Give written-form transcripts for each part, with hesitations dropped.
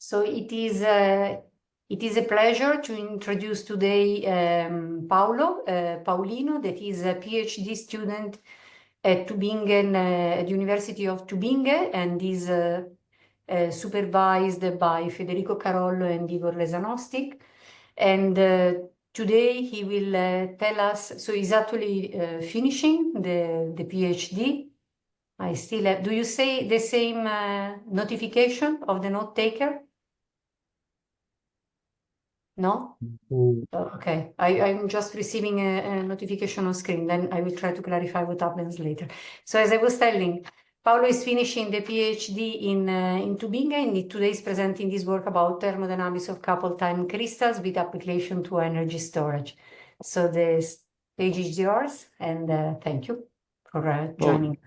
So it is a pleasure to introduce today Paulino, that is a PhD student at Tübingen, at the University of Tübingen, and is supervised by Federico Carollo and Igor Lesanostic. And today he will tell us, so he's actually finishing the PhD. I still have, do you say the same notification of the note taker? No? Mm. Oh, okay, I'm just receiving a notification on screen, then I will try to clarify what happens later. So as I was telling, Paolo is finishing the PhD in Tübingen, and today is presenting this work about thermodynamics of coupled time crystals with application to energy storage. So the stage is yours, and thank you for Oh, joining.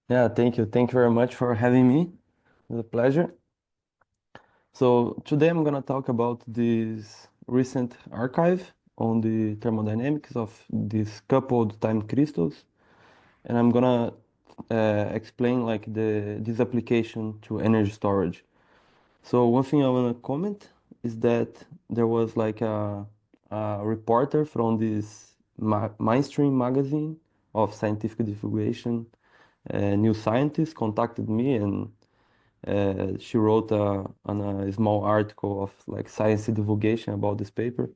yeah, thank you. Thank you very much for having me. It's a pleasure. So today I'm gonna talk about this recent archive on the thermodynamics of these coupled time crystals, and I'm gonna explain like this application to energy storage. So one thing I wanna comment is that there was like a reporter from this mainstream magazine of scientific divulgation, New Scientist, contacted me, and she wrote a small article of like science divulgation about this paper.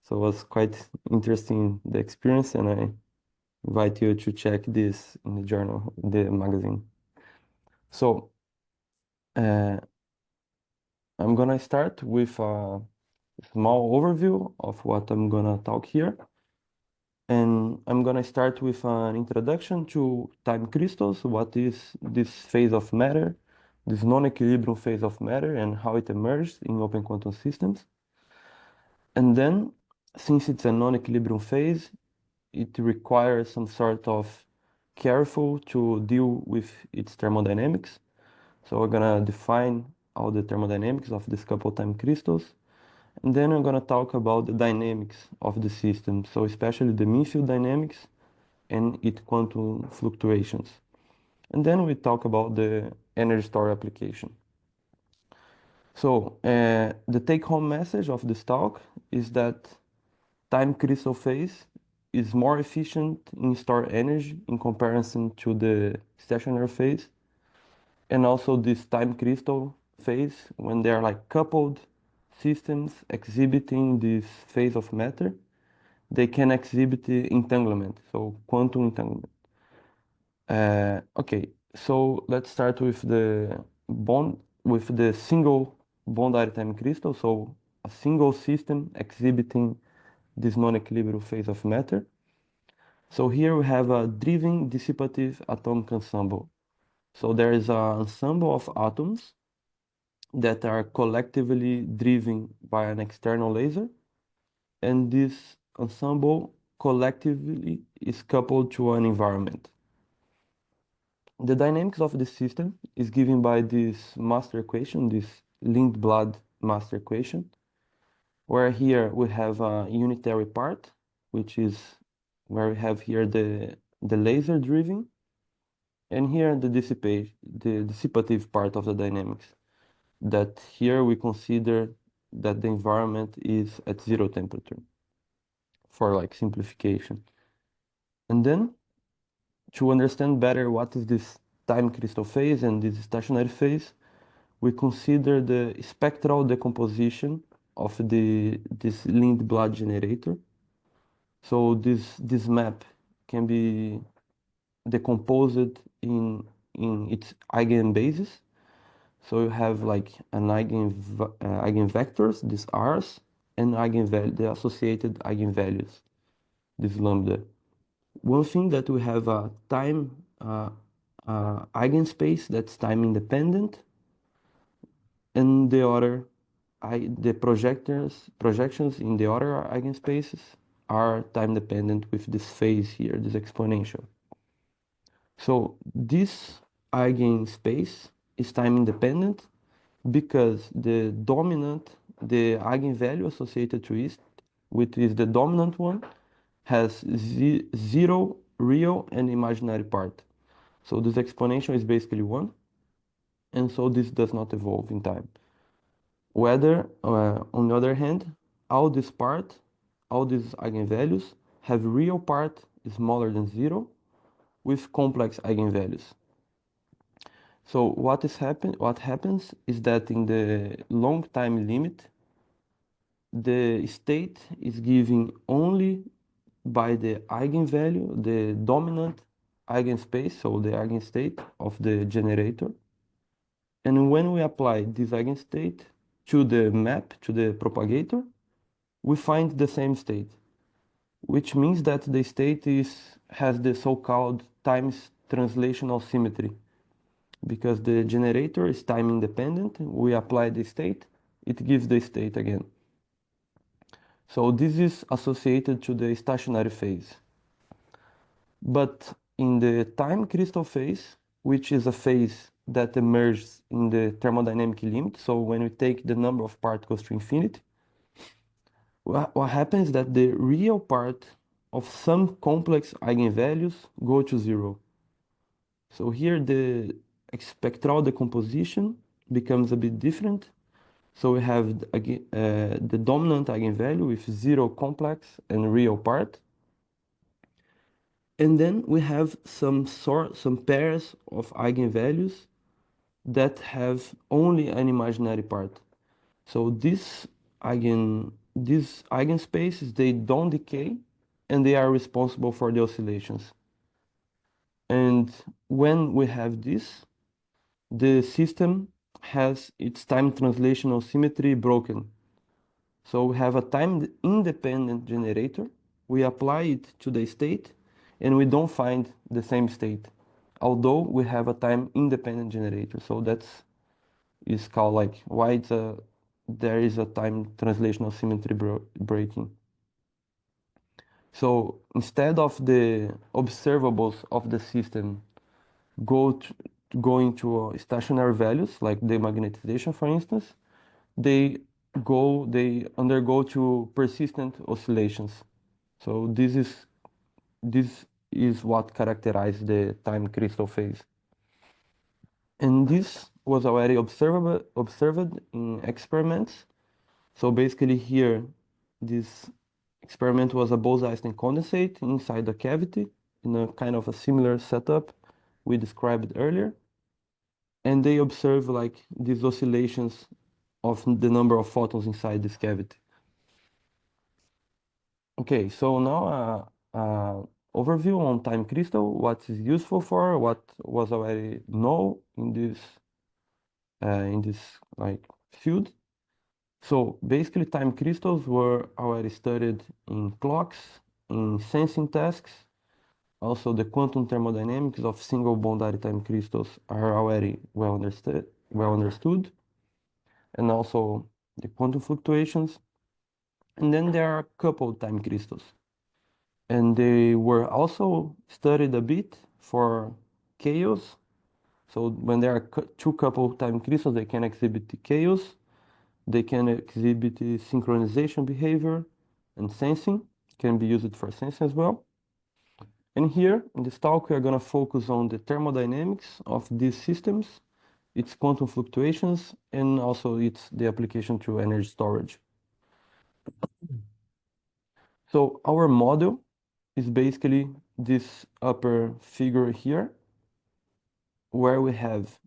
So it was quite interesting the experience, and I invite you to check this in the journal, the magazine. So uh, I'm gonna start with a small overview of what I'm gonna talk here. And I'm gonna start with an introduction to time crystals. What is this phase of matter, this non-equilibrium phase of matter, and how it emerged in open quantum systems. And then, since it's a non-equilibrium phase, it requires some sort of careful to deal with its thermodynamics. So we're gonna define all the thermodynamics of these couple time crystals. And then I'm gonna talk about the dynamics of the system. So especially the mean field dynamics and its quantum fluctuations. And then we talk about the energy storage application. So the take-home message of this talk is that time crystal phase is more efficient in store energy in comparison to the stationary phase. And also this time crystal phase, when they are like coupled systems exhibiting this phase of matter, they can exhibit the entanglement, so quantum entanglement. Okay, so let's start with the single bond time crystal. So a single system exhibiting this non-equilibrium phase of matter. So here we have a driven dissipative atomic ensemble. So there is an ensemble of atoms that are collectively driven by an external laser, and this ensemble collectively is coupled to an environment. The dynamics of the system is given by this master equation, this Lindblad master equation, where here we have a unitary part, which is where we have here the laser driven, and here the dissipative part of the dynamics, that here we consider that the environment is at zero temperature for like simplification. And then to understand better what is this time crystal phase and this stationary phase, we consider the spectral decomposition of this Lindblad generator. So this map can be decomposed in its eigenbases. So you have like an eigenvectors, these R's, and eigenvalue, the associated eigenvalues, this lambda. One thing that we have a time eigenspace that's time independent, and the other, the projections in the other eigenspaces are time dependent with this phase here, this exponential. So this eigenspace is time independent because the eigenvalue associated to it, which is the dominant one, has zero real and imaginary part. So this exponential is basically one, and so this does not evolve in time. whether, on the other hand, all this part, all these eigenvalues have real part smaller than zero with complex eigenvalues. So what happens is that in the long time limit, the state is given only by the eigenvalue, the dominant eigenspace, so the eigenstate of the generator. And when we apply this eigenstate to the map, to the propagator, we find the same state, which means that the state has the so-called times translational symmetry. Because the generator is time independent, we apply the state, it gives the state again. So this is associated to the stationary phase. But in the time crystal phase, which is a phase that emerges in the thermodynamic limit, so when we take the number of particles to infinity, what happens is that the real part of some complex eigenvalues go to zero. So here the spectral decomposition becomes a bit different. So we have the dominant eigenvalue with zero complex and real part. And then we have some pairs of eigenvalues that have only an imaginary part. So these eigenspaces, they don't decay and they are responsible for the oscillations. And when we have this, the system has its time translational symmetry broken. So we have a time independent generator. We apply it to the state and we don't find the same state, although we have a time independent generator. So that's is called like why there is a time translational symmetry breaking. So instead of the observables of the system going to stationary values like demagnetization, for instance, they they undergo to persistent oscillations. So this is what characterizes the time crystal phase. And this was already observed in experiments. So basically here, this experiment was a Bose-Einstein condensate inside the cavity in a kind of a similar setup we described earlier. And they observe like these oscillations of the number of photons inside this cavity. Okay, so now overview on time crystal, what is useful for, what was already known in this like field. So basically time crystals were already studied in clocks, in sensing tasks. Also the quantum thermodynamics of single bondary time crystals are already well understood. And also the quantum fluctuations. And then there are coupled time crystals. And they were also studied a bit for chaos. So when there are two coupled time crystals, they can exhibit the chaos. They can exhibit the synchronization behavior and sensing, can be used for sensing as well. And here in this talk, we are going to focus on the thermodynamics of these systems, its quantum fluctuations, and also the application to energy storage. So our model is basically this upper figure here, where we have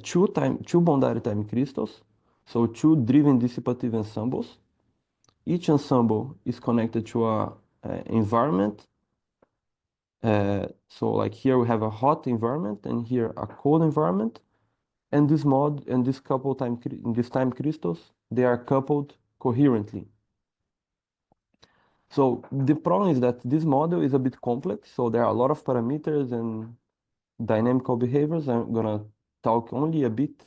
two bondary time crystals, so two driven dissipative ensembles. Each ensemble is connected to a environment. So like here we have a hot environment and here a cold environment. And this time crystals, they are coupled coherently. So the problem is that this model is a bit complex. So there are a lot of parameters and dynamical behaviors. I'm gonna talk only a bit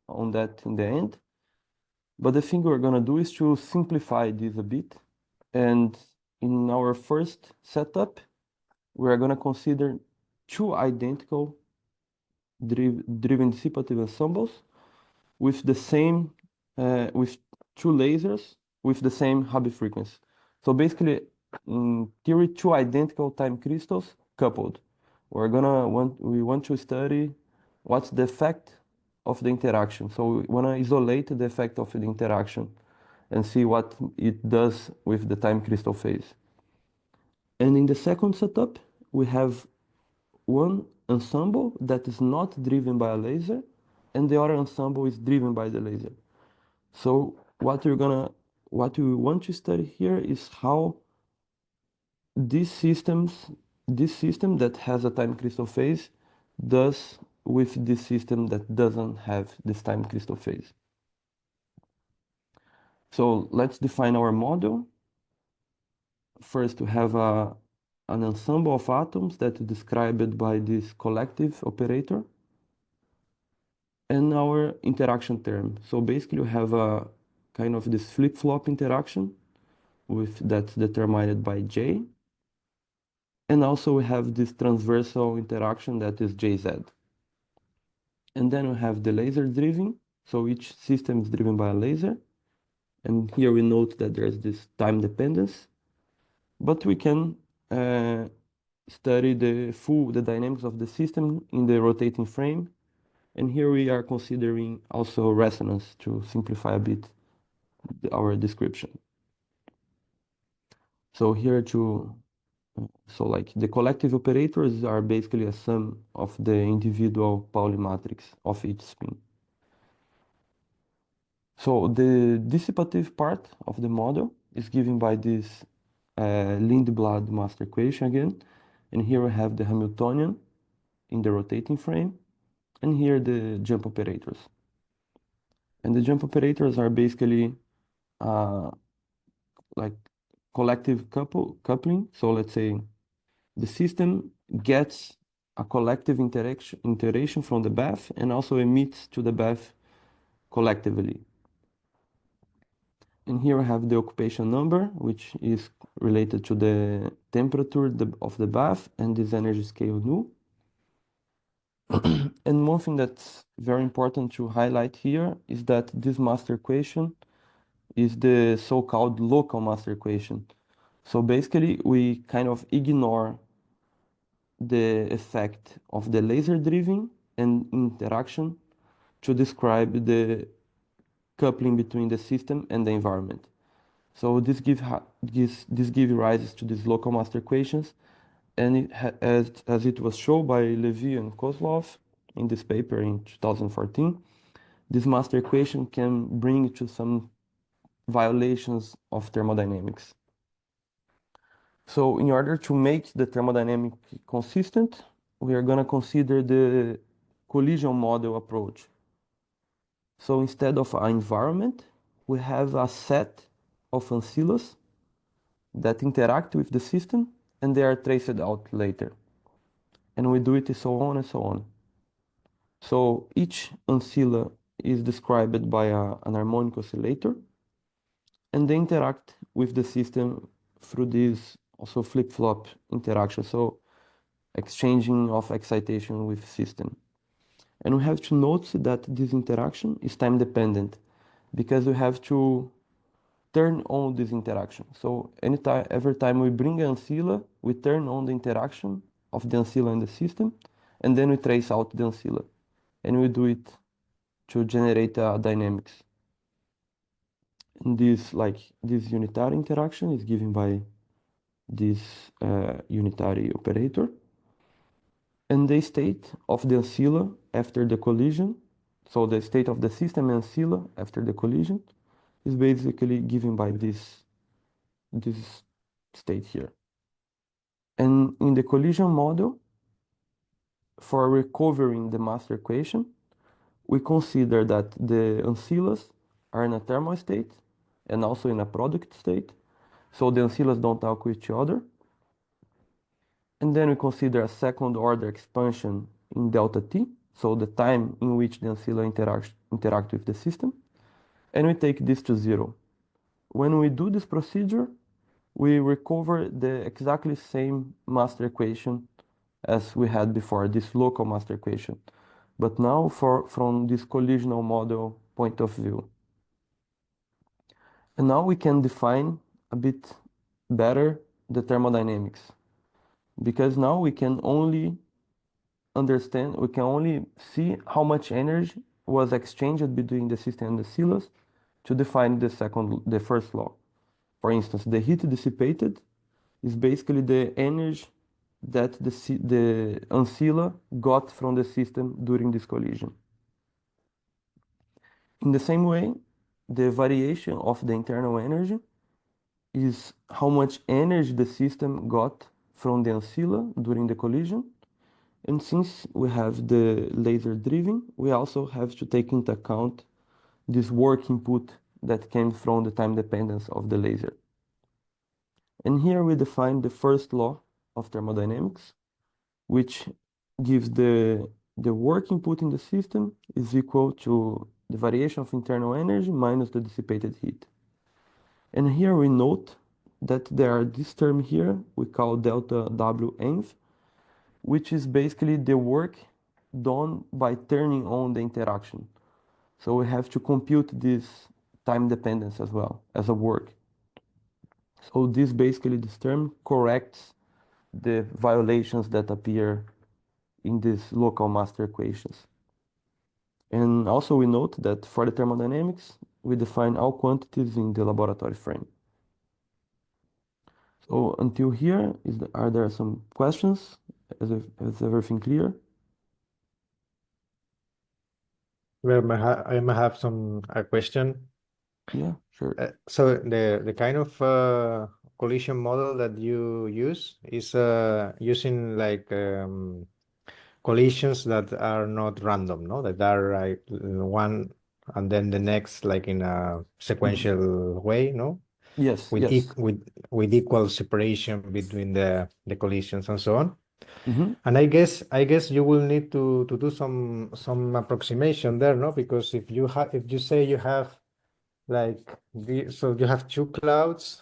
on that in the end. But the thing we're gonna do is to simplify this a bit. And in our first setup, we're gonna consider two identical driven dissipative ensembles with the same, with two lasers with the same Hubble frequency. So basically, in theory, two identical time crystals coupled. We want to study what's the effect of the interaction. So we want to isolate the effect of the interaction and see what it does with the time crystal phase. And in the second setup, we have one ensemble that is not driven by a laser, and the other ensemble is driven by the laser. So what we want to study here is how these systems, this system that has a time crystal phase does with this system that doesn't have this time crystal phase. So let's define our model. First, we have an ensemble of atoms that is described by this collective operator and our interaction term. So basically, we have a kind of this flip-flop interaction that's determined by J. And also we have this transversal interaction that is JZ. And then we have the laser driven. So each system is driven by a laser. And here we note that there's this time dependence. But we can study the dynamics of the system in the rotating frame. And here we are considering also resonance to simplify a bit our description. So here so like the collective operators are basically a sum of the individual Pauli matrix of each spin. So the dissipative part of the model is given by this Lindblad master equation again. And here we have the Hamiltonian in the rotating frame, and here the jump operators. And the jump operators are basically like collective coupling. So let's say the system gets a collective interaction from the bath and also emits to the bath collectively. And here I have the occupation number, which is related to the temperature of the bath and this energy scale nu. And one thing that's very important to highlight here is that this master equation is the so-called local master equation. So basically, we kind of ignore the effect of the laser driving and interaction to describe the coupling between the system and the environment. So this gives rise to these local master equations, and as it was shown by Levy and Kozlov in this paper in 2014, this master equation can bring to some violations of thermodynamics. So in order to make the thermodynamic consistent, we are going to consider the collision model approach. So instead of an environment, we have a set of ancillas that interact with the system, and they are traced out later. And we do it so on and so on. So each ancilla is described by an harmonic oscillator, and they interact with the system through this also flip-flop interaction. So exchanging of excitation with system. And we have to note that this interaction is time dependent because we have to turn on this interaction. So every time we bring an ancilla, we turn on the interaction of the ancilla in the system, and then we trace out the ancilla. And we do it to generate dynamics. And this unitary interaction is given by this unitary operator. And the state of the ancilla after the collision, so the state of the system ancilla after the collision, is basically given by this state here. And in the collision model, for recovering the master equation, we consider that the ancillas are in a thermal state and also in a product state. So the ancillas don't talk with each other. And then we consider a second order expansion in delta t, so the time in which the ancilla interact with the system. And we take this to 0. When we do this procedure, we recover the exactly same master equation as we had before, this local master equation. But now from this collisional model point of view. And now we can define a bit better the thermodynamics, because now we can only see how much energy was exchanged between the system and the Silas to define the first law. For instance, the heat dissipated is basically the energy that the ancilla got from the system during this collision. In the same way, the variation of the internal energy is how much energy the system got from the ancilla during the collision. And since we have the laser driven, we also have to take into account this work input that came from the time dependence of the laser. And here we define the first law of thermodynamics, which gives the work input in the system is equal to the variation of internal energy minus the dissipated heat. And here we note that there are this term here we call delta W env, which is basically the work done by turning on the interaction. So we have to compute this time dependence as well as a work. So this term corrects the violations that appear in these local master equations. And also we note that for the thermodynamics, we define all quantities in the laboratory frame. So until here, are there some questions? Is everything clear? Well, I may have some a question. Yeah, sure. So the kind of collision model that you use is using like collisions that are not random, no? That are like one and then the next, like in a Mhm. sequential way, no? Yes, With yes. with equal separation between the collisions and so on. Hmm. And I guess you will need to do some approximation there, no? Because if you say you have like so you have two clouds,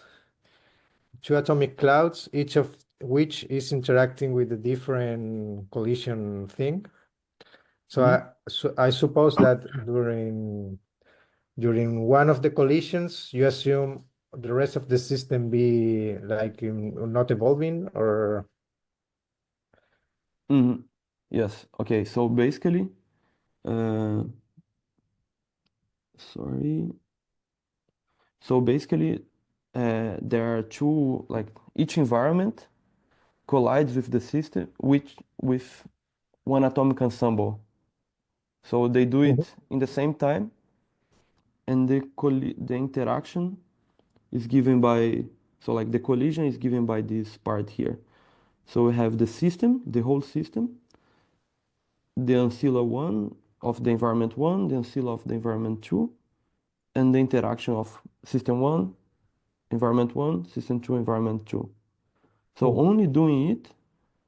two atomic clouds, each of which is interacting with a different collision thing. So Hmm. I suppose that during one of the collisions, you assume the rest of the system be like not evolving or Hmm. Yes. Okay. So basically, uh, sorry. So basically, there are two, like each environment collides with the system, which with one atomic ensemble. So they do Mhm. it in the same time, and the interaction is given by, so like the collision is given by this part here. So we have the system, the whole system, the ancilla one of the environment one, the ancilla of the environment two, and the interaction of system one, system two, environment two. So Mhm. only doing it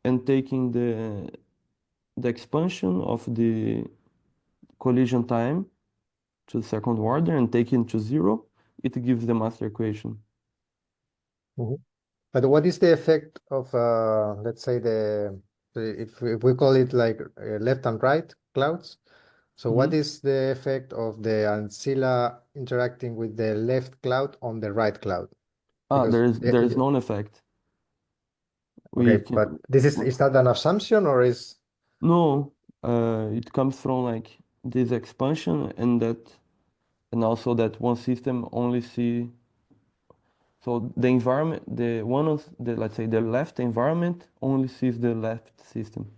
and taking the expansion of the collision time to the second order and taking to zero, it gives the master equation. Mhm. But what is the effect of let's say if we call it like left and right clouds? So what Mhm. is the effect of the ancilla interacting with the left cloud on the right cloud? Ah, Because there is no effect. We okay, but can this is that an assumption or is no. It comes from like this expansion and also that one system only see. So the environment, the one of the, let's say the left environment only sees the left system.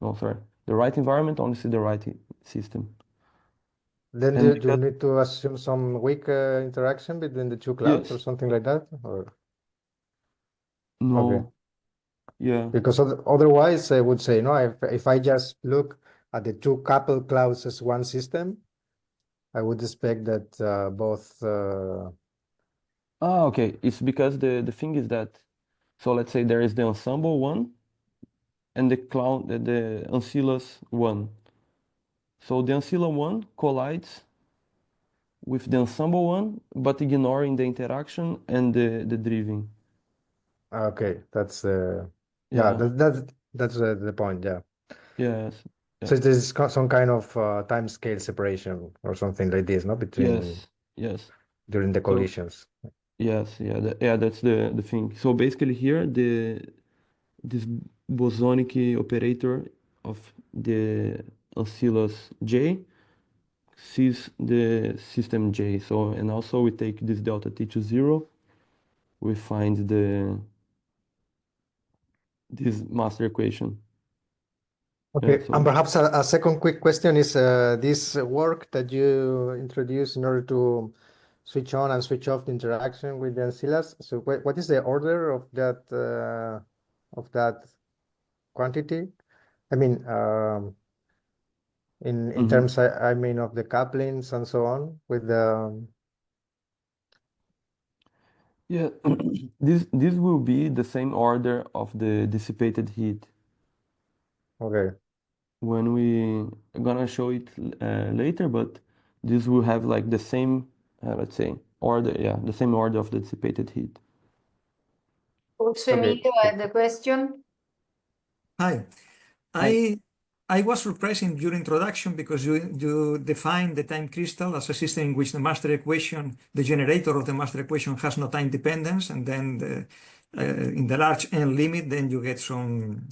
No, sorry, the right environment only sees the right system. then And do you because need to assume some weak interaction between the two clouds or yes, something like that? Or okay. no, yeah. Because otherwise, I would say, no, if I just look at the two coupled clouds as one system, I would expect that both. Ah, okay. It's because the thing is that, so let's say there is the ensemble one and the ancillus one. So the ancilla one collides with the ensemble one, but ignoring the interaction and the driving. Okay, that's yeah, Yeah. that's the point. Yeah. Yes. Yeah. So there's some kind of time scale separation or something like this, no, between Yes. Yes. during the So collisions. yes, yeah, yeah, that's the thing. So basically here this bosonic operator of the oscillus J sees the system J. So, and also we take this delta T to 0, we find this master equation. Okay, So, and perhaps a second quick question is this work that you introduced in order to switch on and switch off the interaction with the ancillas. So what is the order of that quantity? I mean, in mhm. terms, I mean, of the couplings and so on with the. Yeah, this will be the same order of the dissipated heat. Okay. When we gonna show it later, but this will have like the same, let's say, order, yeah, the same order of the dissipated heat. Also, Okay. Emilio had a question. Hi. Hi. I was surprised in your introduction because you defined the time crystal as a system in which the master equation, the generator of the master equation has no time dependence, and then in the large n limit, then you get some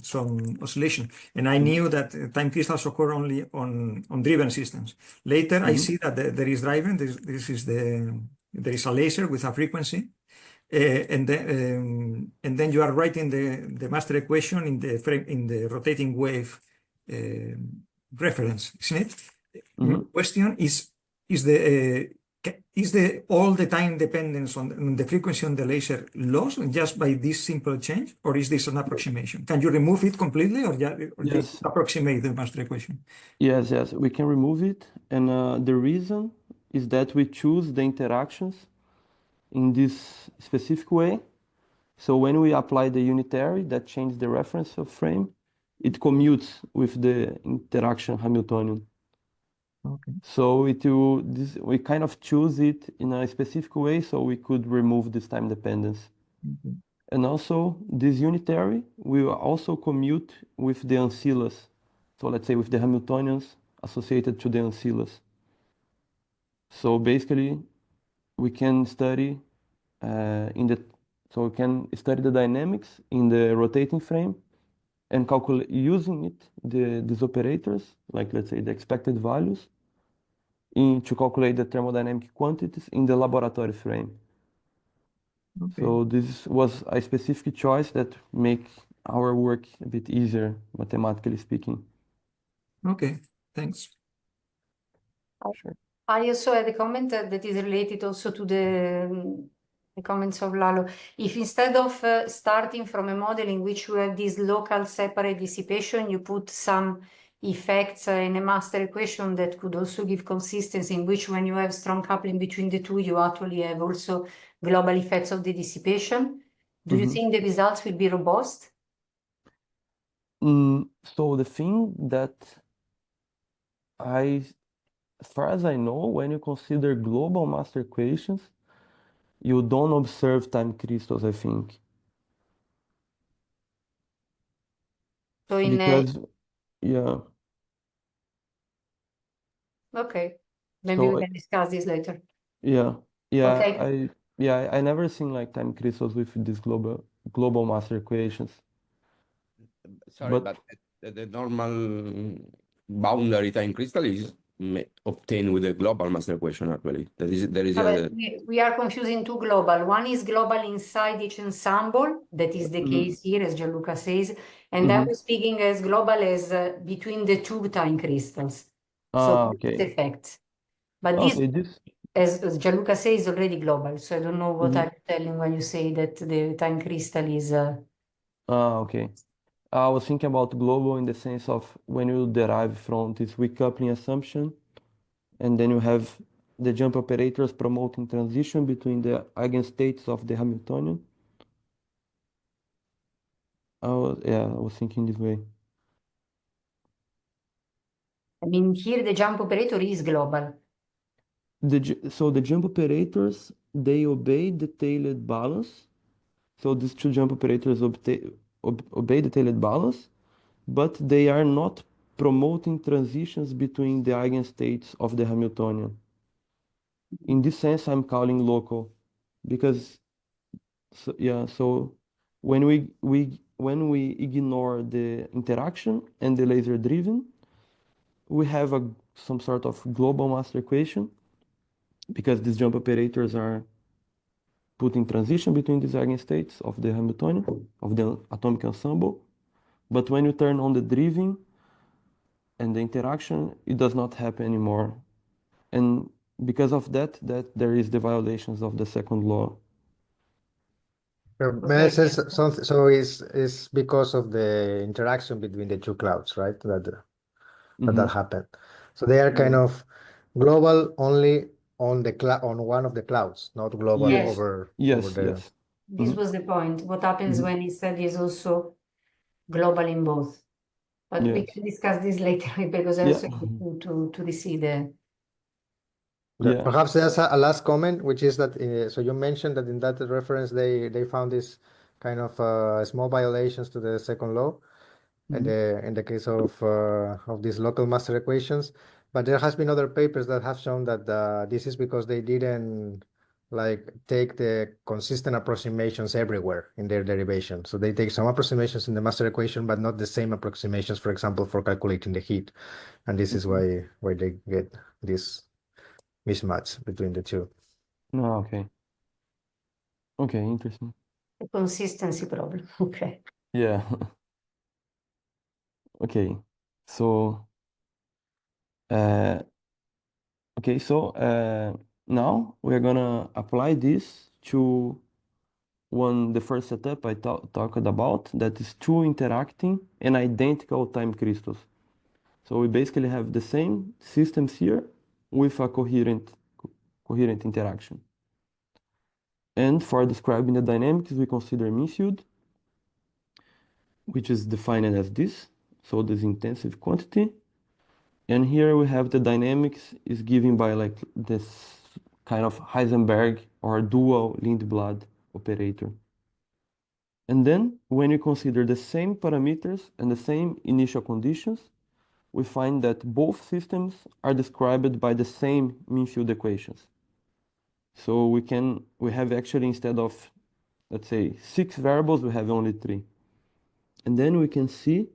oscillation. And I knew that time crystals occur only on driven systems. Later, I see that there is driven. There is a laser with a frequency. And then you are writing the master equation in the rotating wave reference, isn't it? My Mhm. question is the all the time dependence on the frequency on the laser lost just by this simple change, or is this an approximation? Can you remove it completely, or this Yes, approximate the master equation? yes, we can remove it. And the reason is that we choose the interactions in this specific way. So when we apply the unitary that changes the reference of frame, it commutes with the interaction Hamiltonian. Okay. So we kind of choose it in a specific way so we could remove this time dependence. Okay. And also this unitary will also commute with the ancillas. So let's say with the Hamiltonians associated to the ancillas. So basically we can study so we can study the dynamics in the rotating frame and calculate using these operators, like let's say the expected values, to calculate the thermodynamic quantities in the laboratory frame. Okay. So this was a specific choice that make our work a bit easier, mathematically speaking. Okay. Thanks. Sure. I also had a comment that is related also to the comments of Lalo. If instead of starting from a model in which you have this local separate dissipation, you put some effects in a master equation that could also give consistency, in which when you have strong coupling between the two, you actually have also global effects of the dissipation. Do you Mhm. think the results will be robust? So the thing that as far as I know, when you consider global master equations, you don't observe time crystals, I think. So in Because, yeah, okay, maybe we so can discuss this later. yeah, yeah, Okay. I never seen like time crystals with these global master equations. Sorry, But but the normal boundary time crystal is obtained with the global master equation, actually. There is But a we are confusing two global. One is global inside each ensemble. That is the Mhm. case here, as Gianluca says. And I Mhm. was speaking as global as between the two time crystals. So this Okay. effect. But this, Okay, this as Gianluca says, is already global. So I don't know what mhm. I'm telling when you say that the time crystal is. Okay. I was thinking about global in the sense of when you derive from this weak coupling assumption, and then you have the jump operators promoting transition between the eigenstates of the Hamiltonian. I was thinking this way. I mean, here the jump operator is global. So the jump operators, they obey the Taylor balance. So these two jump operators obey the Taylor balance, but they are not promoting transitions between the eigenstates of the Hamiltonian. In this sense, I'm calling local because so when we ignore the interaction and the laser driven, we have some sort of global master equation because these jump operators are put in transition between these eigenstates of the Hamiltonian, of the atomic ensemble. But when you turn on the driving and the interaction, it does not happen anymore. And because of that there is the violations of the second law. May I say something? So it's because of the interaction between the two clouds, right? That happened. So they are kind of global only on the on one of the clouds, not global Yes. over Yes, the. yes. This was the point. What happens when instead is also global in both? But we Yes. can discuss this later because I Yeah. also need to see the. Yeah. Perhaps there's a last comment, which is that so you mentioned that in that reference they found this kind of small violations to the second law, and in the case of these local master equations, but there has been other papers that have shown that this is because they didn't like take the consistent approximations everywhere in their derivation. So they take some approximations in the master equation, but not the same approximations, for example, for calculating the heat, and this is why they get this mismatch between the two. No, okay. Okay, interesting. A consistency problem. Okay. Yeah. Okay. So okay, so now we're gonna apply this to the first setup I talked about, that is two interacting and identical time crystals. So we basically have the same systems here with a coherent interaction. And for describing the dynamics, we consider mean field, which is defined as this, so this intensive quantity. And here we have the dynamics is given by like this kind of Heisenberg or dual Lindblad operator. And then when we consider the same parameters and the same initial conditions, we find that both systems are described by the same mean field equations. So we have actually, instead of, let's say, 6 variables, we have only 3. And then we can see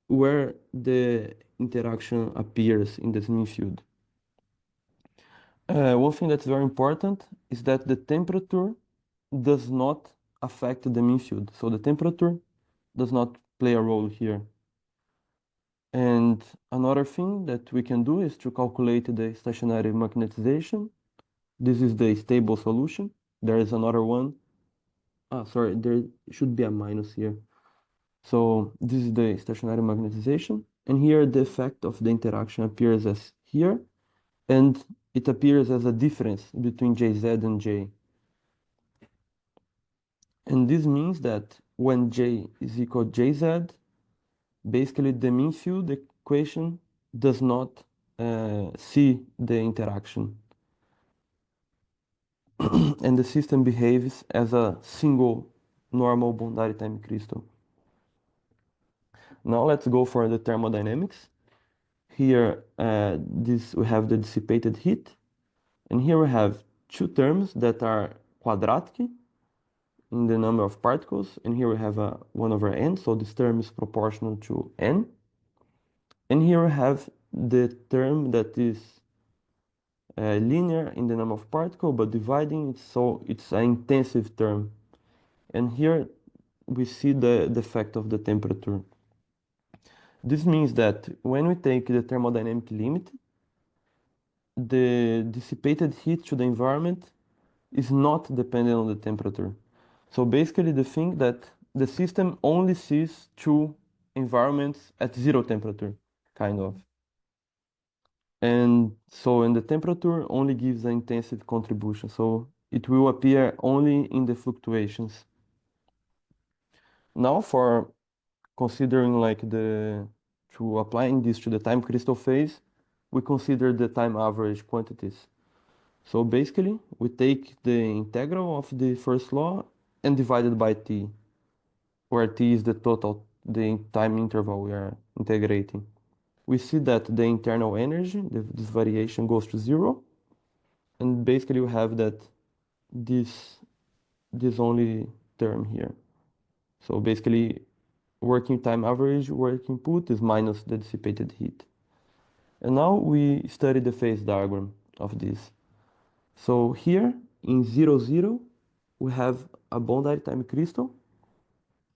where the interaction appears in this mean field. One thing that's very important is that the temperature does not affect the mean field. So the temperature does not play a role here. And another thing that we can do is to calculate the stationary magnetization. This is the stable solution. There is another one. Sorry, there should be a minus here. So this is the stationary magnetization. And here the effect of the interaction appears as here. And it appears as a difference between Jz and J. And this means that when J is equal to Jz, basically the mean field equation does not see the interaction. And the system behaves as a single normal boundary time crystal. Now let's go for the thermodynamics. Here we have the dissipated heat, and here we have two terms that are quadratic in the number of particles, and here we have a 1 over n, so this term is proportional to n. And here we have the term that is linear in the number of particles, but dividing, so it's an intensive term. And here we see the effect of the temperature. This means that when we take the thermodynamic limit, the dissipated heat to the environment is not dependent on the temperature. So basically the thing that the system only sees two environments at 0 temperature, kind of. And so the temperature only gives an intensive contribution. So it will appear only in the fluctuations. Now for considering like to applying this to the time crystal phase, we consider the time average quantities. So basically, we take the integral of the first law and divide it by t, where t is the total, the time interval we are integrating. We see that the internal energy, this variation goes to 0, and basically we have that this only term here. So basically, working time average work input is minus the dissipated heat. And now we study the phase diagram of this. So here in 0, 0, we have a bonded time crystal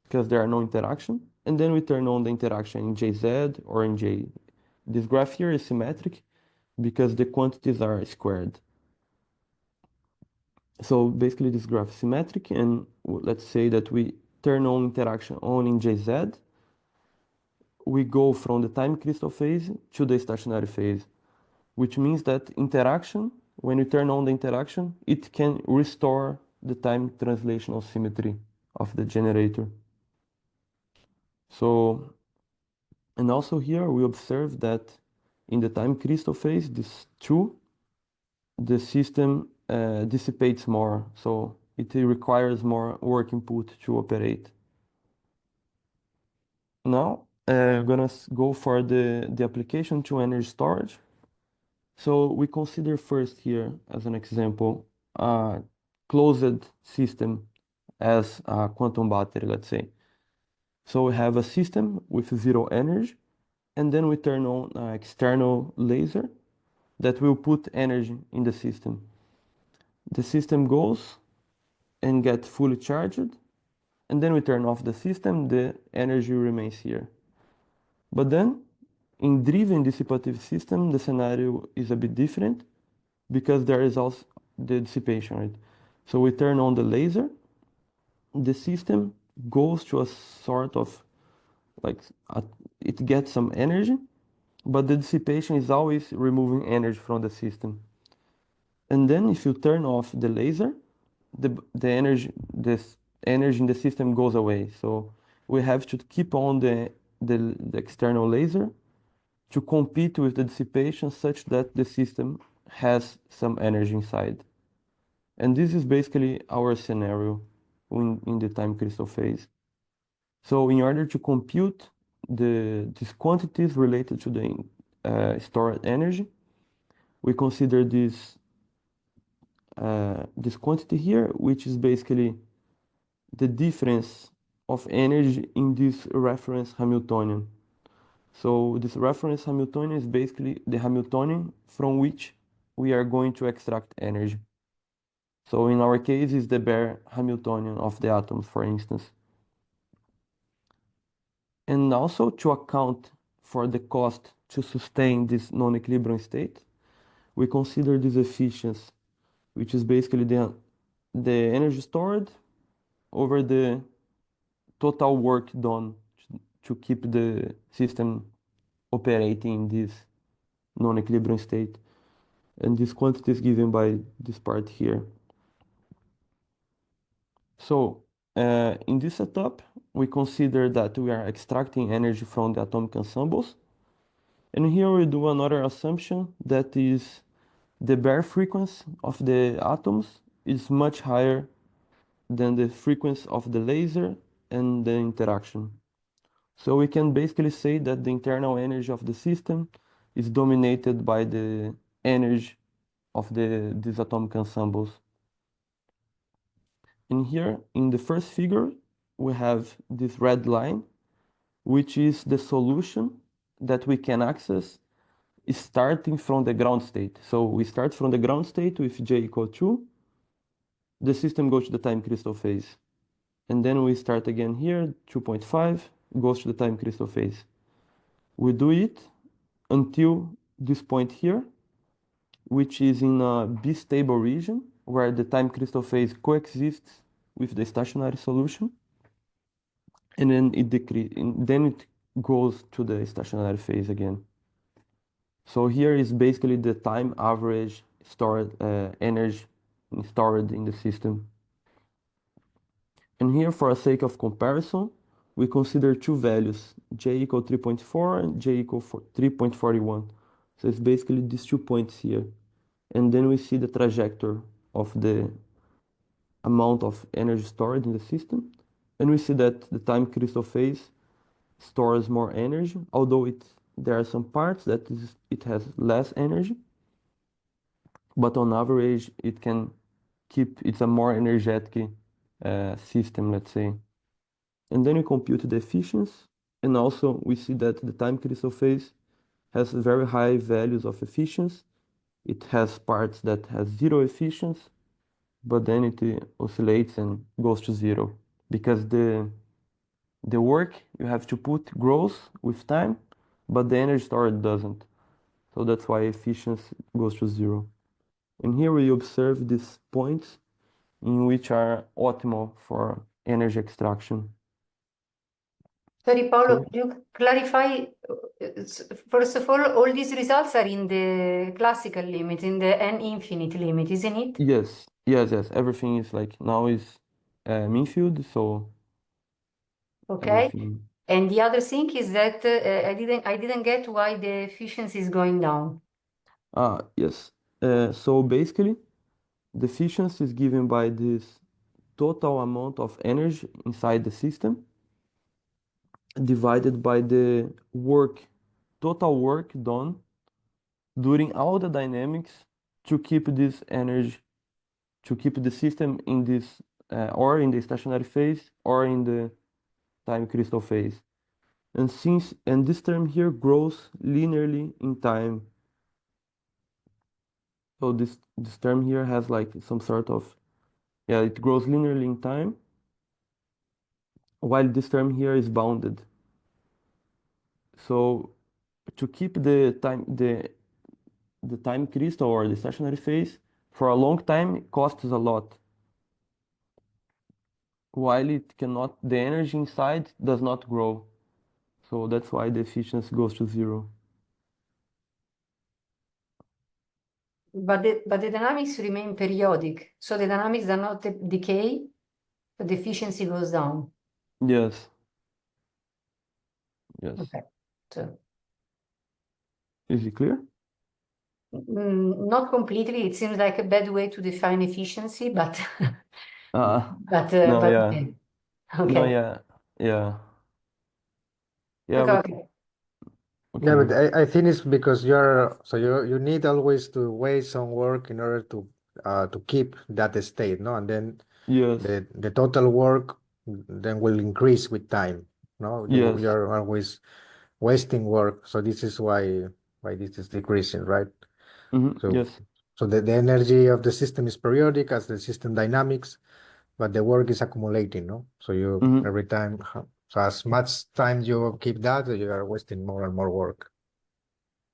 because there are no interaction. And then we turn on the interaction in JZ or in J. This graph here is symmetric because the quantities are squared. So basically this graph is symmetric, and let's say that we turn on interaction on in JZ. We go from the time crystal phase to the stationary phase, which means that interaction, when you turn on the interaction, it can restore the time translational symmetry of the generator. So, and also here we observe that in the time crystal phase, this true, the system dissipates more, so it requires more work input to operate. Now, I'm gonna go for the application to energy storage. So we consider first here, as an example, a closed system as a quantum battery, let's say. So we have a system with zero energy, and then we turn on an external laser that will put energy in the system. The system goes and gets fully charged, and then we turn off the system, the energy remains here. But then, in driven dissipative system, the scenario is a bit different because there is also the dissipation, right? So we turn on the laser, the system goes to a sort of like it gets some energy, but the dissipation is always removing energy from the system. And then if you turn off the laser, the energy in the system goes away. So we have to keep on the external laser to compete with the dissipation such that the system has some energy inside. And this is basically our scenario in the time crystal phase. So in order to compute these quantities related to the stored energy, we consider this quantity here, which is basically the difference of energy in this reference Hamiltonian. So this reference Hamiltonian is basically the Hamiltonian from which we are going to extract energy. So in our case, it's the bare Hamiltonian of the atoms, for instance. And also to account for the cost to sustain this non-equilibrium state, we consider this efficiency, which is basically the energy stored over the total work done to keep the system operating in this non-equilibrium state. And this quantity is given by this part here. So in this setup, we consider that we are extracting energy from the atomic ensembles. And here we do another assumption that is the bare frequency of the atoms is much higher than the frequency of the laser and the interaction. So we can basically say that the internal energy of the system is dominated by the energy of these atomic ensembles. And here in the first figure, we have this red line, which is the solution that we can access starting from the ground state. So we start from the ground state with J equal 2. The system goes to the time crystal phase. And then we start again here, 2.5, goes to the time crystal phase. We do it until this point here, which is in a B-stable region, where the time crystal phase coexists with the stationary solution. And then it goes to the stationary phase again. So here is basically the time average stored energy stored in the system. And here, for the sake of comparison, we consider two values, J equal 3.4 and J equal 3.41. So it's basically these 2 points here. And then we see the trajectory of the amount of energy stored in the system. And we see that the time crystal phase stores more energy, although there are some parts that it has less energy. But on average, it's a more energetic system, let's say. And then we compute the efficiency, and also we see that the time crystal phase has very high values of efficiency. It has parts that has zero efficiency, but then it oscillates and goes to zero because the work you have to put grows with time, but the energy storage doesn't. So that's why efficiency goes to zero. And here we observe these points in which are optimal for energy extraction. Sorry, Paolo, So could you clarify? First of all these results are in the classical limit, in the n infinite limit, isn't it? yes, yes, yes. Everything is like now is mean field, so Okay. everything. And the other thing is that I didn't get why the efficiency is going down. Yes. So basically, the efficiency is given by this total amount of energy inside the system divided by the total work done during all the dynamics to keep this energy, to keep the system in this, or in the stationary phase or in the time crystal phase. And this term here grows linearly in time. So this term here has like some sort of, yeah, it grows linearly in time, while this term here is bounded. So to keep the time crystal or the stationary phase for a long time costs a lot, while it cannot, the energy inside does not grow. So that's why the efficiency goes to zero. But the dynamics remain periodic. So the dynamics do not decay, but the efficiency goes down. Yes. Yes. Okay. So Is it clear? not completely. It seems like a bad way to define efficiency, but No, but yeah. okay. No, Okay. yeah. Yeah. Yeah, Okay. but Okay. Yeah, but okay. I think it's because you need always to waste some work in order to keep that state, no? And then Yes. the total work then will increase with time, no? Yes. You're always wasting work, so this is why this is decreasing, right? So Yes. the energy of the system is periodic as the system dynamics, but the work is accumulating, no? So you every time, so as much time you keep that, you are wasting more and more work.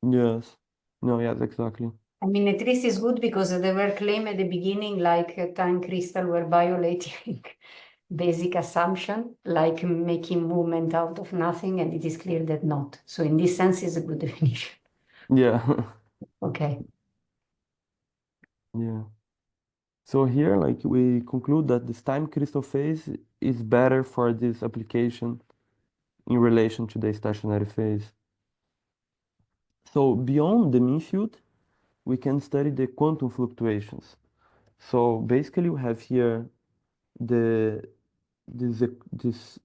Yes. No, yes, exactly. I mean, at least it's good because there were claims at the beginning, like time crystal were violating basic assumption, like making movement out of nothing, and it is clear that not. So in this sense, it's a good definition. Yeah. Okay. Yeah. So here, like we conclude that this time crystal phase is better for this application in relation to the stationary phase. So beyond the mean field, we can study the quantum fluctuations. So basically, we have here the this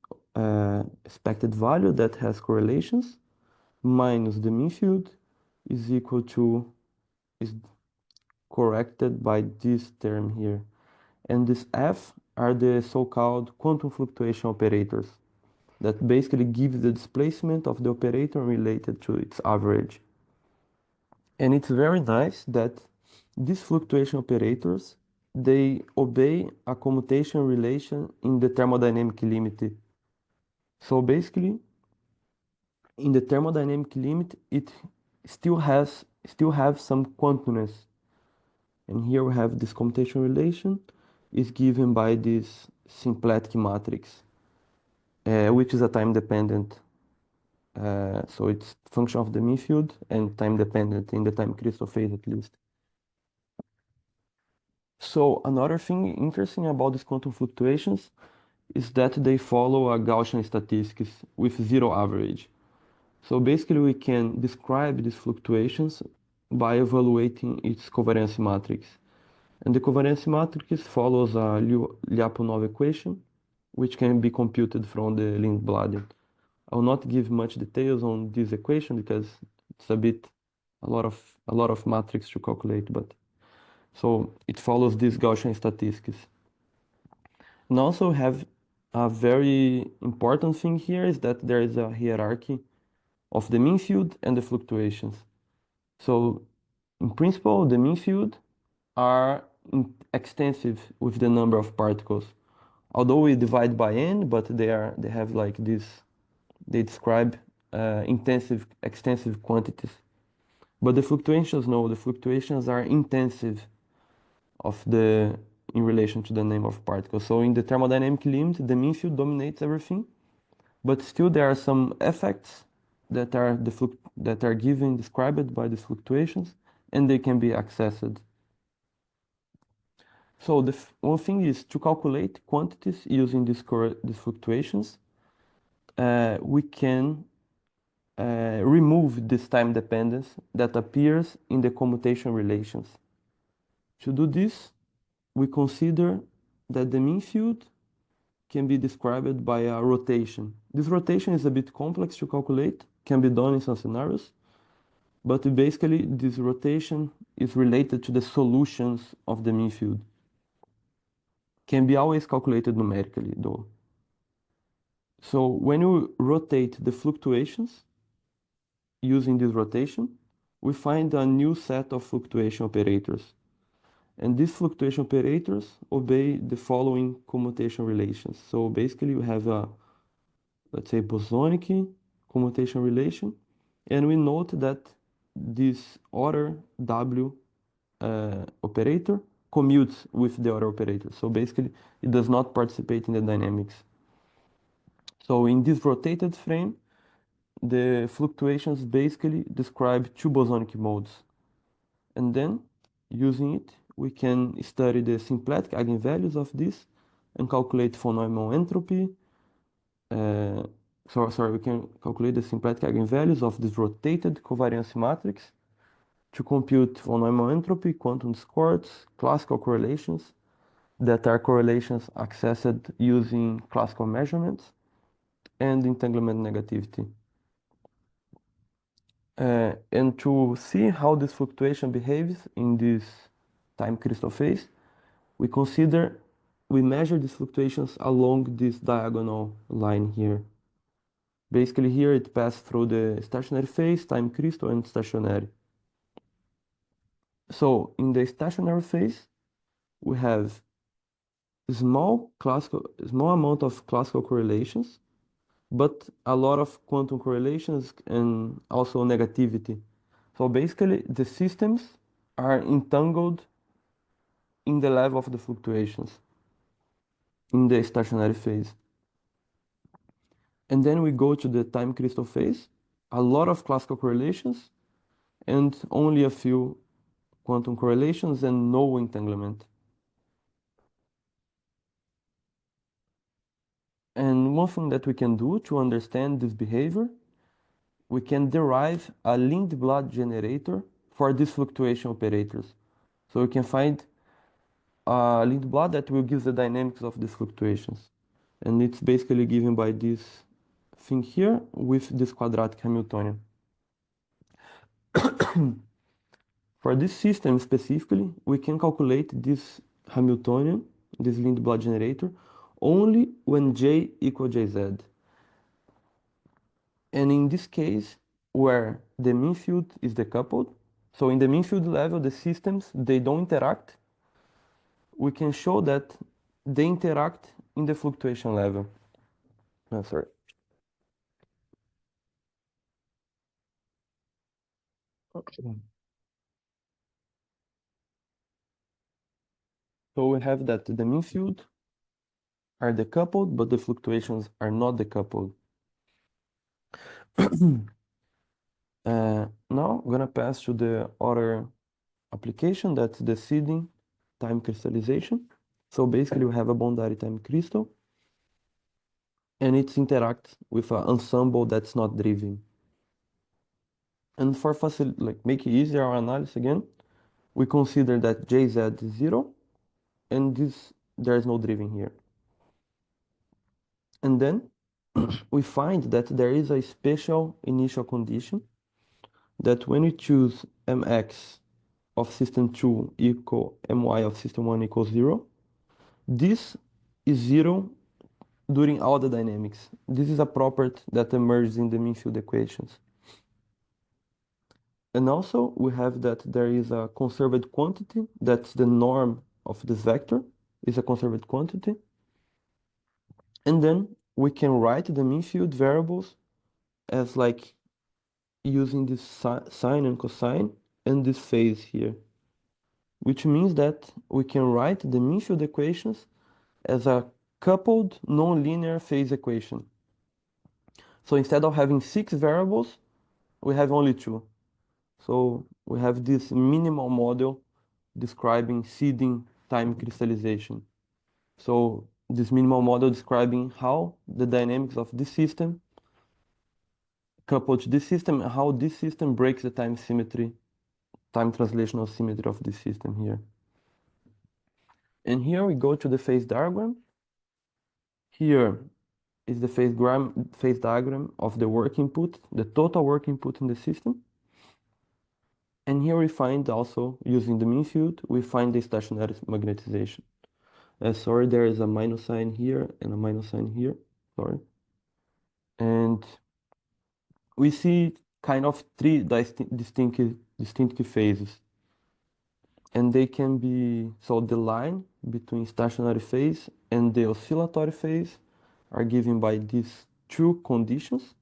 expected value that has correlations minus the mean field is equal to is corrected by this term here. And this F are the so-called quantum fluctuation operators that basically give the displacement of the operator related to its average. And it's very nice that these fluctuation operators, they obey a commutation relation in the thermodynamic limit. So basically, in the thermodynamic limit, it still have some quantumness. And here we have this commutation relation is given by this symplectic matrix, which is a time dependent. So it's function of the mean field and time dependent in the time crystal phase at least. So another thing interesting about these quantum fluctuations is that they follow a Gaussian statistics with zero average. So basically we can describe these fluctuations by evaluating its covariance matrix. And the covariance matrix follows a Lyapunov equation, which can be computed from the Lindblad. I will not give much details on this equation because it's a lot of matrix to calculate, but so it follows this Gaussian statistics. And also have a very important thing here is that there is a hierarchy of the mean field and the fluctuations. So in principle, the mean field are extensive with the number of particles. Although we divide by n, but they have like this, they describe extensive quantities. But the fluctuations, no, the fluctuations are intensive in relation to the number of particles. So in the thermodynamic limit, the mean field dominates everything, but still there are some effects that are described by the fluctuations, and they can be accessed. So one thing is to calculate quantities using these fluctuations. We can remove this time dependence that appears in the commutation relations. To do this, we consider that the mean field can be described by a rotation. This rotation is a bit complex to calculate, can be done in some scenarios, but basically this rotation is related to the solutions of the mean field. Can be always calculated numerically though. So when you rotate the fluctuations using this rotation, we find a new set of fluctuation operators. And these fluctuation operators obey the following commutation relations. So basically we have a, let's say, bosonic commutation relation, and we note that this other W operator commutes with the other operator. So basically it does not participate in the dynamics. So in this rotated frame, the fluctuations basically describe two bosonic modes. And then, using it, we can study the symplectic eigenvalues of this and calculate von Neumann entropy. We can calculate the symplectic eigenvalues of this rotated covariance matrix to compute von Neumann entropy, quantum discords, classical correlations that are correlations accessed using classical measurements, and entanglement negativity. And to see how this fluctuation behaves in this time crystal phase, we measure these fluctuations along this diagonal line here. Basically here it passes through the stationary phase, time crystal, and stationary. So in the stationary phase, we have small amount of classical correlations, but a lot of quantum correlations and also negativity. So basically the systems are entangled in the level of the fluctuations in the stationary phase. And then we go to the time crystal phase, a lot of classical correlations and only a few quantum correlations and no entanglement. And one thing that we can do to understand this behavior, we can derive a Lindblad generator for these fluctuation operators. So we can find a Lindblad that will give the dynamics of these fluctuations. And it's basically given by this thing here with this quadratic Hamiltonian. For this system specifically, we can calculate this Hamiltonian, this Lindblad generator, only when J equals Jz. And in this case, where the mean field is decoupled, so in the mean field level, the systems, they don't interact, we can show that they interact in the fluctuation level. Oh, sorry. So we have that the mean field are decoupled, but the fluctuations are not decoupled. Now I'm gonna pass to the other application, that's the seeding time crystallization. So basically we have a boundary time crystal and it interacts with an ensemble that's not driven. And for make it easier our analysis again, we consider that Jz is 0 and there is no driven here. And then we find that there is a special initial condition that when we choose mx of system 2 equal my of system 1 equals 0, this is 0 during all the dynamics. This is a property that emerges in the mean field equations. And also we have that there is a conserved quantity, that's the norm of this vector, is a conserved quantity. And then we can write the mean field variables as like using this sine and cosine and this phase here, which means that we can write the mean field equations as a coupled nonlinear phase equation. So instead of having 6 variables, we have only 2. So we have this minimal model describing seeding time crystallization. So this minimal model describing how the dynamics of this system coupled to this system and how this system breaks the time symmetry, time translational symmetry of this system here. And here we go to the phase diagram. Here is the phase diagram of the work input, the total work input in the system. And here we find also, using the mean field, we find the stationary magnetization. Sorry, there is a minus sign here and a minus sign here, sorry. And we see kind of 3 distinct phases. And they can be, so the line between stationary phase and the oscillatory phase are given by these 2 conditions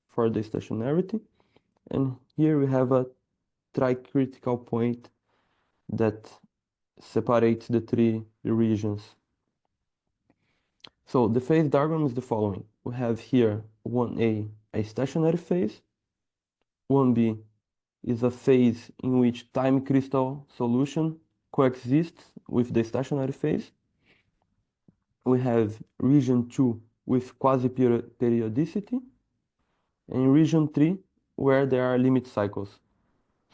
for the stationarity. And here we have a tricritical point that separates the 3 regions. So the phase diagram is the following. We have here 1A, a stationary phase. 1B is a phase in which time crystal solution coexists with the stationary phase. We have region 2 with quasi-periodicity, and region 3 where there are limit cycles.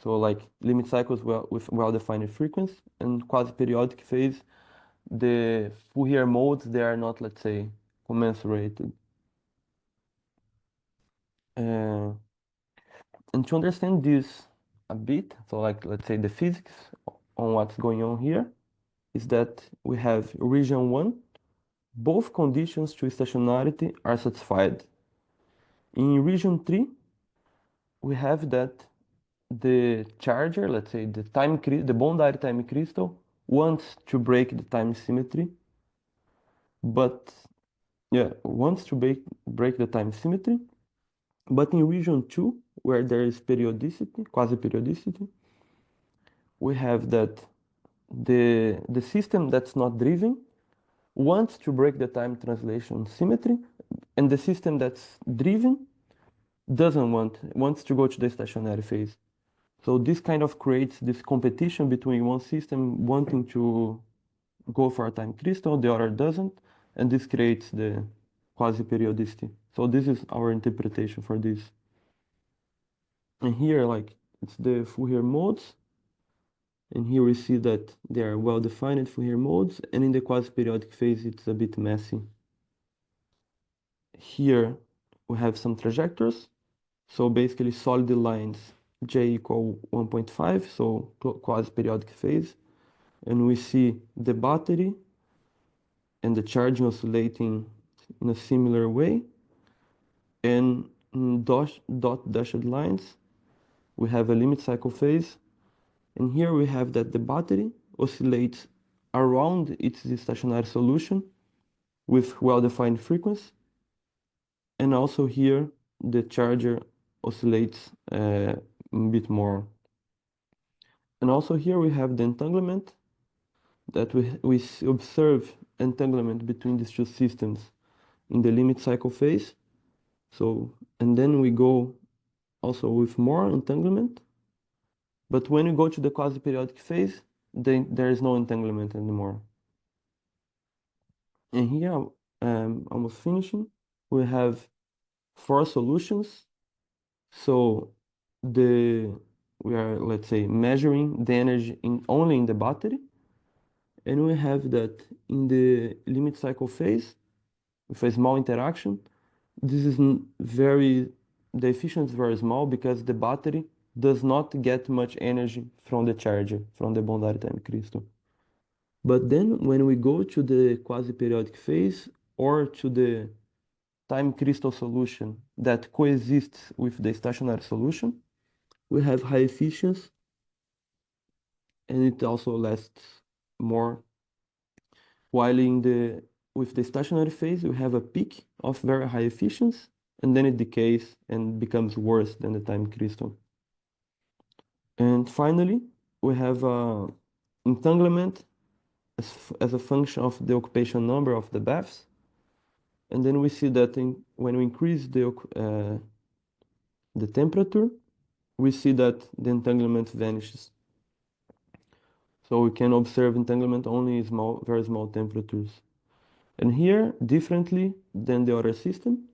So like limit cycles with well-defined frequency, and quasi-periodic phase, the Fourier modes, they are not, let's say, commensurated. And to understand this a bit, so like, let's say the physics on what's going on here, is that we have region 1, both conditions to stationarity are satisfied. In region 3, we have that the charger, let's say the bondary time crystal, wants to break the time symmetry, but wants to break the time symmetry. But in region 2, where there is periodicity, quasi-periodicity, we have that the system that's not driven wants to break the time translation symmetry, and the system that's driven wants to go to the stationary phase. So this kind of creates this competition between one system wanting to go for a time crystal, the other doesn't, and this creates the quasi-periodicity. So this is our interpretation for this. And here, like, it's the Fourier modes. And here we see that they are well-defined Fourier modes, and in the quasi-periodic phase, it's a bit messy. Here we have some trajectories. So basically solid lines, J equal 1.5, so quasi-periodic phase. And we see the battery and the charging oscillating in a similar way. And dot dashed lines, we have a limit cycle phase. And here we have that the battery oscillates around its stationary solution with well-defined frequency. And also here, the charger oscillates a bit more. And also here we have the entanglement, that we observe entanglement between these 2 systems in the limit cycle phase. So, and then we go also with more entanglement. But when we go to the quasi-periodic phase, then there is no entanglement anymore. And here, almost finishing, we have 4 solutions. So we are, let's say, measuring the energy only in the battery. And we have that in the limit cycle phase, with a small interaction, this is the efficiency is very small because the battery does not get much energy from the charger, from the bondary time crystal. But then when we go to the quasi-periodic phase or to the time crystal solution that coexists with the stationary solution, we have high efficiency, and it also lasts more. While with the stationary phase, we have a peak of very high efficiency, and then it decays and becomes worse than the time crystal. And finally, we have entanglement as a function of the occupation number of the baths. And then we see that when we increase the temperature, we see that the entanglement vanishes. So we can observe entanglement only in very small temperatures. And here, differently than the other system,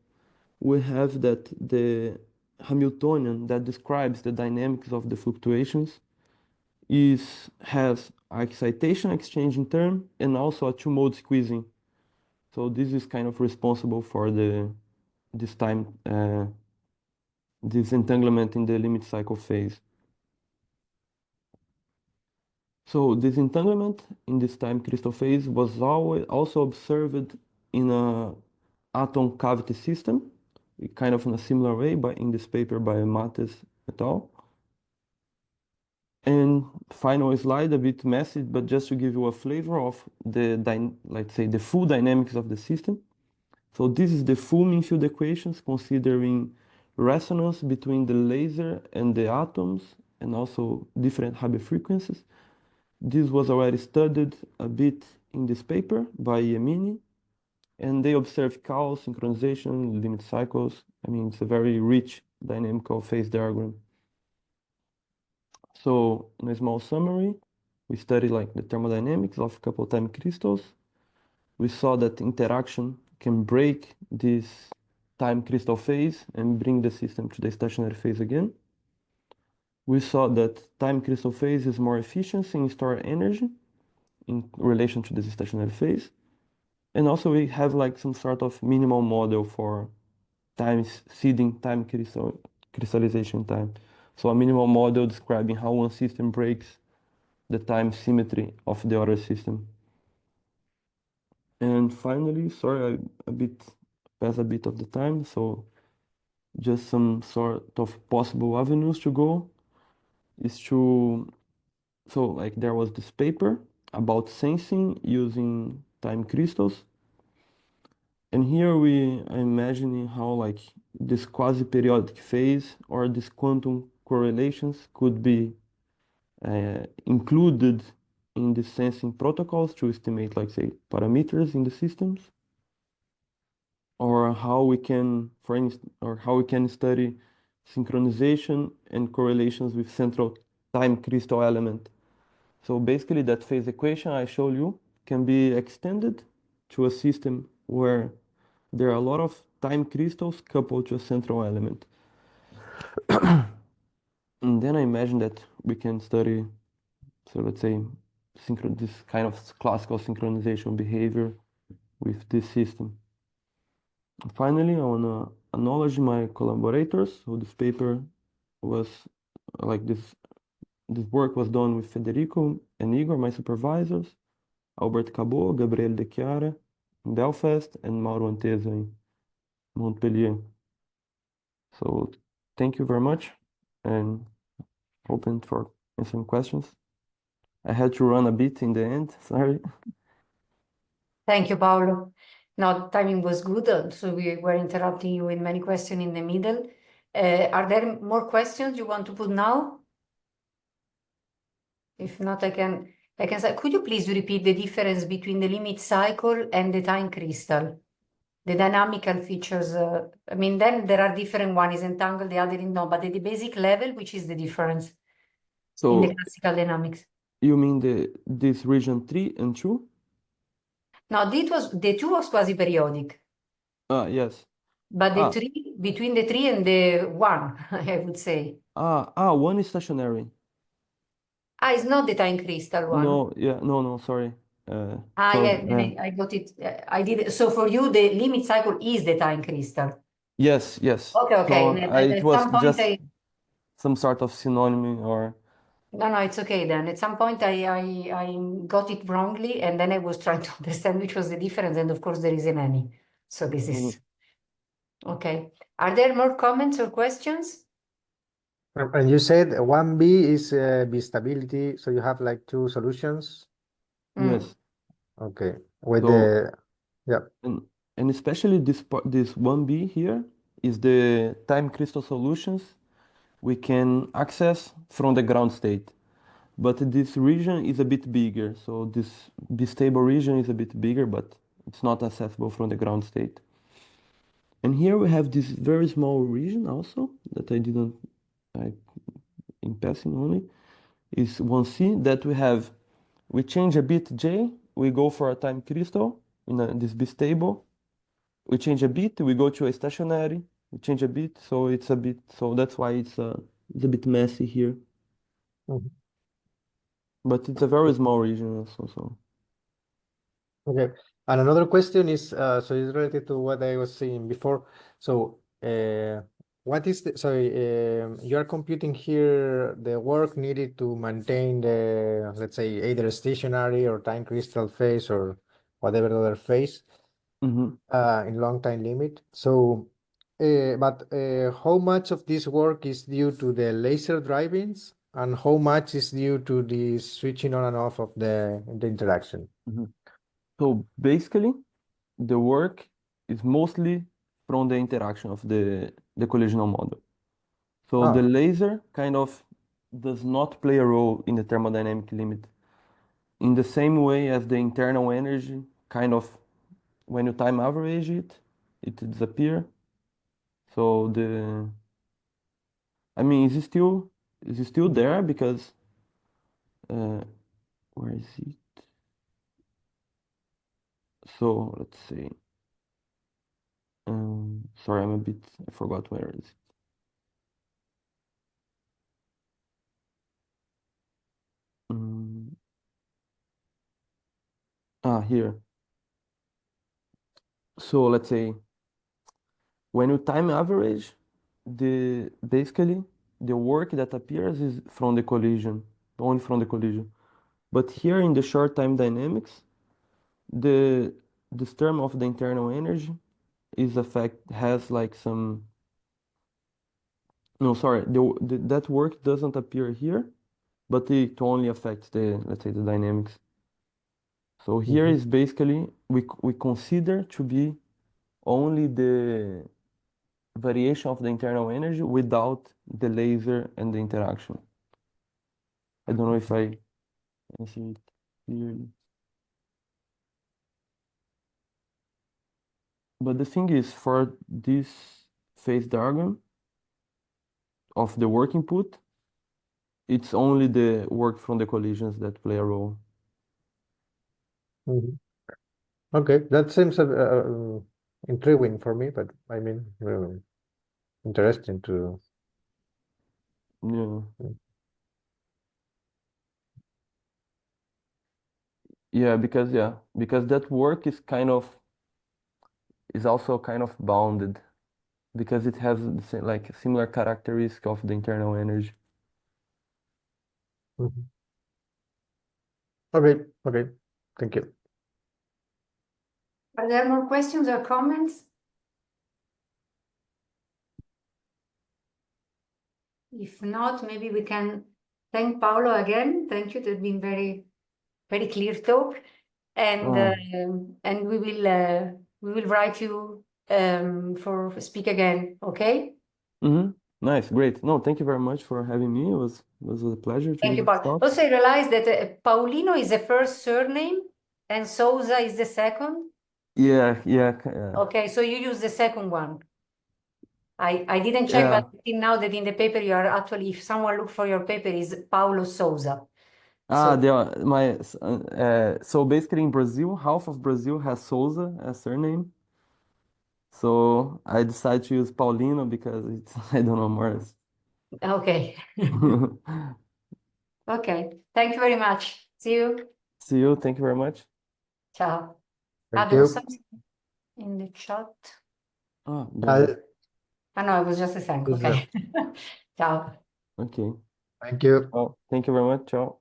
we have that the Hamiltonian that describes the dynamics of the fluctuations has excitation exchanging term and also a two-mode squeezing. So this is kind of responsible for this entanglement in the limit cycle phase. So this entanglement in this time crystal phase was also observed in a atom cavity system, kind of in a similar way, but in this paper by Mates et al. And final slide, a bit messy, but just to give you a flavor of let's say the full dynamics of the system. So this is the full mean field equations considering resonance between the laser and the atoms and also different Hubble frequencies. This was already studied a bit in this paper by Yemini, and they observe chaos, synchronization, limit cycles. I mean, it's a very rich dynamical phase diagram. So in a small summary, we studied like the thermodynamics of a couple time crystals. We saw that interaction can break this time crystal phase and bring the system to the stationary phase again. We saw that time crystal phase is more efficient in store energy in relation to the stationary phase. And also we have like some sort of minimal model for seeding time crystallization time. So a minimal model describing how one system breaks the time symmetry of the other system. And finally, sorry, I passed a bit of the time, so just some sort of possible avenues to go is so like there was this paper about sensing using time crystals. And here I'm imagining how like this quasi-periodic phase or these quantum correlations could be included in the sensing protocols to estimate, like say, parameters in the systems, or how we can, for instance, or how we can study synchronization and correlations with central time crystal element. So basically, that phase equation I showed you can be extended to a system where there are a lot of time crystals coupled to a central element. And then I imagine that we can study, so let's say, this kind of classical synchronization behavior with this system. Finally, I want to acknowledge my collaborators. So this paper was like this work was done with Federico and Igor, my supervisors, Albert Cabot, Gabriel De Chiara in Belfast, and Mauro Anteza in Montpellier. So thank you very much, and open for answering questions. I had to run a bit in the end, sorry. Thank you, Paolo. No, timing was good, so we were interrupting you with many questions in the middle. Are there more questions you want to put now? If not, I can say, could you please repeat the difference between the limit cycle and the time crystal? The dynamical features, I mean, then there are different, one is entangled, the other is no, but at the basic level, which is the difference in the So classical dynamics? you mean this region 3 and 2? No, the 2 was quasi-periodic, Yes. but the Ah. 3, between the 3 and the 1, I would say. 1 is stationary. It's not the time crystal one. No, sorry. Yeah, then I got it. I did. So for you, the limit cycle is the time crystal. Yes. Okay. So At it some was point, just some sort of synonym or. No, it's okay then. At some point, I got it wrongly, and then I was trying to understand which was the difference, and of course, there isn't any. So this is okay. Are there more comments or questions? And you said 1B is B stability, so you have like two solutions. Yes. Okay. With So the yeah. and especially this 1B here is the time crystal solutions we can access from the ground state. But this region is a bit bigger. So this stable region is a bit bigger, but it's not accessible from the ground state. And here we have this very small region also that I didn't, in passing only, is 1C that we change a bit J, we go for a time crystal in this B stable. We change a bit, we go to a stationary, we change a bit, so it's a bit, so that's why it's a bit messy here. Mhm. But it's a very small region also, so. Okay. And another question is, so it's related to what I was saying before. So, what is the, sorry, you are computing here the work needed to maintain the, let's say, either stationary or time crystal phase or whatever other phase, Mhm. in long time limit. So, but how much of this work is due to the laser drivings and how much is due to the switching on and off of the interaction? Mhm. So basically, the work is mostly from the interaction of the collisional model. So the Ah. laser kind of does not play a role in the thermodynamic limit in the same way as the internal energy kind of when you time average it disappear. So I mean, it's still there because uh, where is it? So let's see. Sorry, I forgot where is it. Um, Here. So let's say when you time average, basically the work that appears is from the collision, only from the collision. But here in the short time dynamics, the this term of the internal energy is has like some no sorry that work doesn't appear here, but it only affects the, let's say, the dynamics. So here Mhm. is basically we consider to be only the variation of the internal energy without the laser and the interaction. I don't know if I can see it clearly. But the thing is, for this phase diagram of the work input, it's only the work from the collisions that play a role. Mhm. Okay, that seems intriguing for me, but I mean, interesting to. Yeah. Because that work is also kind of bounded because it has like similar characteristic of the internal energy. Mhm. Okay, okay, thank you. Are there more questions or comments? If not, maybe we can thank Paolo again. Thank you. That's been very, very clear talk. And Oh. we will write you for speak again. Okay. Nice, great. No, thank you very much for having me. It was a pleasure to Thank do you, this Paolo. talk. Also, I realized that Paulino is the first surname and Souza is the second. Yeah, yeah, Okay, so you use the second one. I didn't check, yeah. but I think now that in the paper you are actually, if someone look for your paper, is Paulo Souza. So They are so basically in Brazil, half of Brazil has Souza as surname. So I decided to use Paulino because it's I don't know more. okay. Okay. Thank you very much. See you. See you. Thank you very much. Ciao. Thank There was you. something in the chat. Yeah. No, it was just a thank. Okay. Ciao. Okay. Thank you. Oh, thank you very much. Ciao.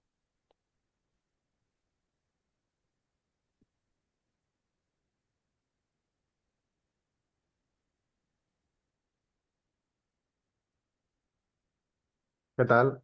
¿Qué tal?